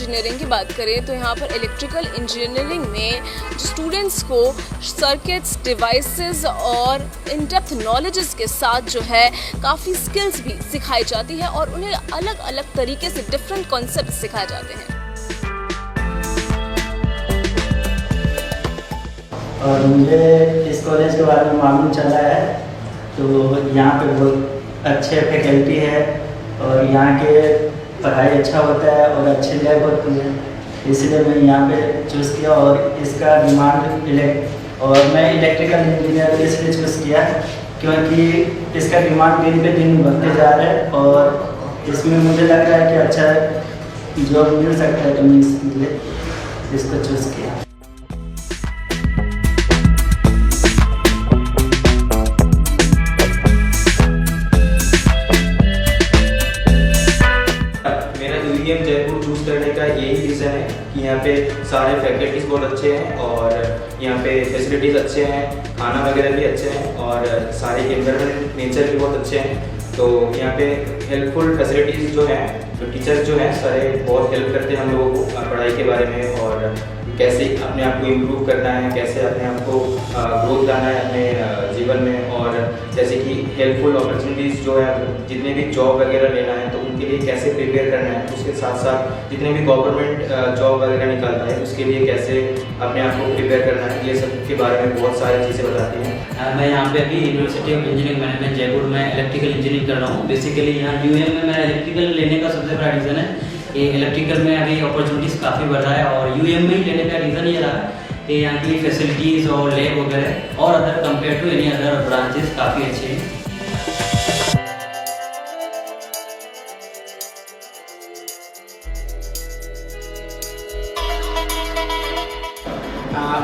Engineering की बात करें तो यहाँ पर इलेक्ट्रिकल इंजीनियरिंग में स्टूडेंट्स को सर्किट्स, डिवाइसेस और इन डेप्थ नॉलेजेस के साथ जो है काफ़ी स्किल्स भी सिखाई जाती है और उन्हें अलग अलग तरीके से डिफरेंट कॉन्सेप्ट सिखाए जाते हैं। और मुझे इस कॉलेज के बारे में मालूम चला है तो यहाँ पे बहुत अच्छे फैकल्टी है और यहाँ के पढ़ाई अच्छा होता है और अच्छे लैब होती है, इसलिए मैं यहाँ पे चूज़ किया। और इसका डिमांड और मैं इलेक्ट्रिकल इंजीनियर इसलिए चूज़ किया क्योंकि इसका डिमांड दिन पे दिन बढ़ते जा रहा है और इसमें मुझे लग रहा है कि अच्छा जॉब मिल सकता है, तो मैं इसलिए इसको चूज़ किया। यूएम जयपुर चूज़ करने का यही रीज़न है कि यहाँ पे सारे फैकल्टीज़ बहुत अच्छे हैं और यहाँ पे फैसिलिटीज़ अच्छे हैं, खाना वगैरह भी अच्छे हैं और सारे एनवायरनमेंट नेचर भी बहुत अच्छे हैं। तो यहाँ पे हेल्पफुल फैसिलिटीज़ जो हैं, जो टीचर्स जो हैं सारे बहुत हेल्प करते हैं हम लोगों को पढ़ाई के बारे में और कैसे अपने आप को इम्प्रूव करना है, कैसे अपने आप को ग्रोथ लाना है अपने जीवन में। और जैसे कि हेल्पफुल अपॉर्चुनिटीज़ जो है, जितने भी जॉब वगैरह लेना है तो उनके लिए कैसे प्रिपेयर करना है, उसके साथ साथ जितने भी गवर्नमेंट जॉब वगैरह निकालता है उसके लिए कैसे अपने आप को प्रिपेयर करना है, ये सब के बारे में बहुत सारी चीज़ें बताती हैं। मैं यहाँ पे अभी university of engineering management Jaipur में इलेक्ट्रिकल इंजीनियरिंग कर रहा हूँ। बेसिकली यहाँ यूएम में मेरा इलेक्ट्रिकल लेने का सबसे बड़ा रीज़न है कि इलेक्ट्रिकल में अभी अपॉर्चुनिटीज़ काफ़ी बढ़ रहा है और यूएम में ही लेने का रीज़न ये रहा कि यहाँ की फैसिलिटीज़ और लैब वगैरह और other compare to any other branches काफ़ी अच्छे हैं।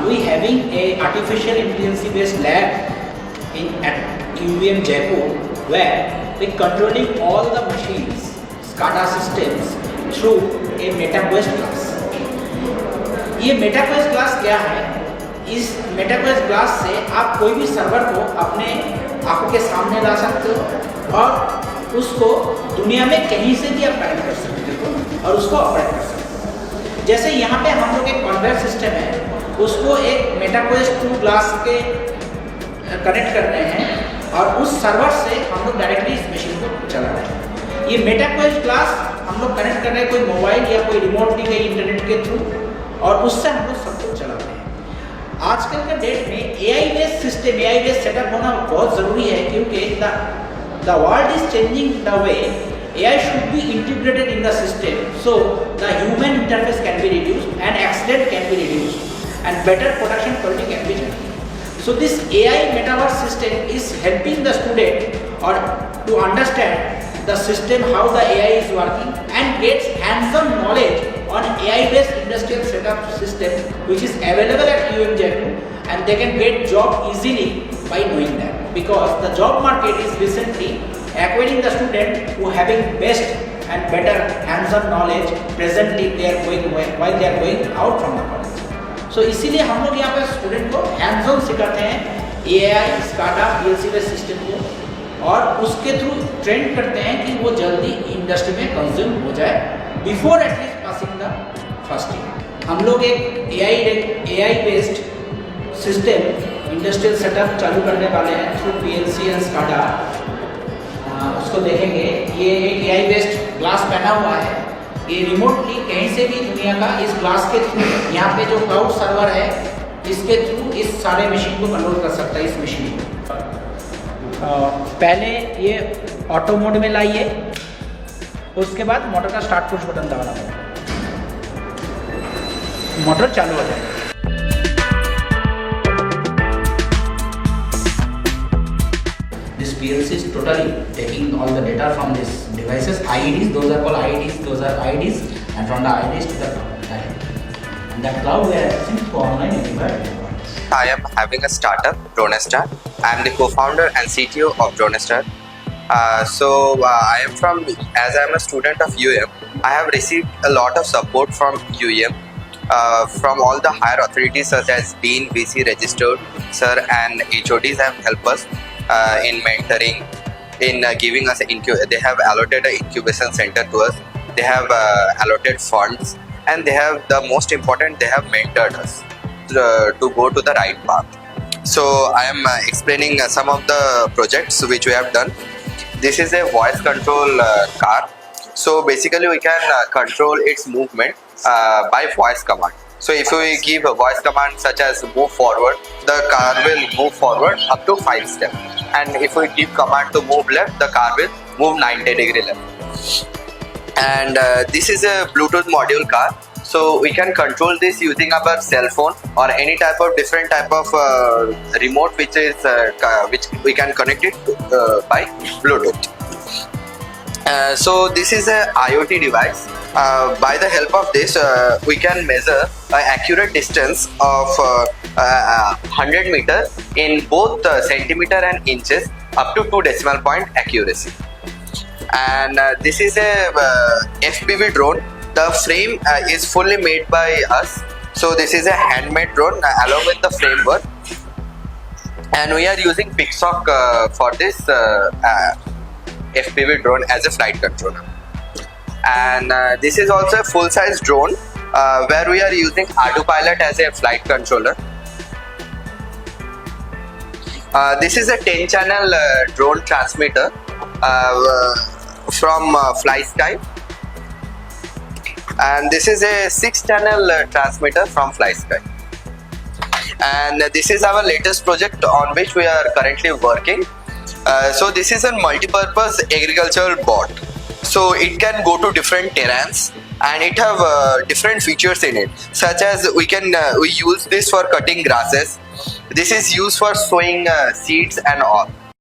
We having a artificial intelligence based lab at UVM Jaipur where we controlling all the machines, SCADA systems through a MetaQuest class. ये MetaQuest क्लास क्या है? इस MetaQuest class से आप कोई भी सर्वर को अपने आंखों के सामने ला सकते हो और उसको दुनिया में कहीं से भी आप कनेक्ट कर सकते हो और उसको ऑपरेट कर सकते हो। जैसे यहाँ पे हम लोग एक कन्वेयर सिस्टम है, उसको एक MetaQuest 2 क्लास के कनेक्ट कर रहे हैं और उस सर्वर से हम लोग डायरेक्टली इस मशीन को चला रहे हैं। ये MetaQuest क्लास हम लोग कनेक्ट कर रहे हैं कोई मोबाइल या कोई रिमोटली कहीं इंटरनेट के थ्रू और उससे हम लोग सब कुछ चला रहे हैं। आजकल के डेट में AI based system, AI based setup होना बहुत ज़रूरी है क्योंकि the world is changing the way AI should be integrated in the system so the human interface can be reduced and accident can be reduced and better production quality can be generated. So this AI metaverse system is helping the student or to understand the system, how the AI is working and gets hands-on knowledge on AI-based industrial setup system which is available at UM Jaipur and they can get job easily by knowing that because the job market is recently acquiring the student who having best and better hands-on knowledge presently they are going while they are going out from the college. So इसीलिए हम लोग यहाँ पे student को hands-on सिखाते हैं AI, SCADA, PLC based system को और उसके थ्रू ट्रेन करते हैं कि वो जल्दी इंडस्ट्री में कंज्यूम हो जाए before at least passing the first year. हम लोग एक AI based system industrial setup चालू करने वाले हैं थ्रू PLC एंड SCADA। उसको देखेंगे, ये एक AI बेस्ड ग्लास पहना हुआ है, ये रिमोटली कहीं से भी दुनिया का इस ग्लास के थ्रू यहाँ पे जो क्लाउड सर्वर है इसके थ्रू इस सारे मशीन को कंट्रोल कर सकता है। इस मशीन को पहले ये ऑटो मोड में लाइए, उसके बाद मोटर का स्टार्ट पुश बटन दबाना होगा, मोटर चालू हो जाएगा। This PLC is totally taking all the data from these devices, IEDs, those are called IEDs, those are IEDs, and from the IEDs to the cloud. And that cloud we are accessing to online anywhere. I am having a startup, Dronestar. I am the co-founder and CTO of Dronestar. I am from, as I am a student of UM, I have received a lot of support from UM, from all the higher authorities such as Dean, VC, Registered, Sir, and HODs have helped us in mentoring, in giving us they have allotted an incubation center to us. They have allotted funds and they have the most important, they have mentored us to go to the right path. So I am explaining some of the projects which we have done. This is a voice control car. So basically we can control its movement by voice command. So if we give a voice command such as move forward, the car will move forward up to 5 steps. And if we give command to move left, the car will move 90-degree left. And this is a Bluetooth module car. So we can control this using our cell phone or any type of different type of remote which we can connect it by Bluetooth. So this is a IoT device. By the help of this, we can measure an accurate distance of 100 meters in both centimeter and inches up to 2 decimal point accuracy. And this is a FPV drone. The frame is fully made by us. So this is a handmade drone along with the framework. And we are using Pixoc for this FPV drone as a flight controller. And this is also a full-size drone where we are using Autopilot as a flight controller. This is a 10-channel drone transmitter from FlySky. And this is a 6-channel transmitter from FlySky. And this is our latest project on which we are currently working. So this is a multi-purpose agricultural bot. So it can go to different terrains and it have different features in it, such as we use this for cutting grasses. This is used for sowing seeds and all.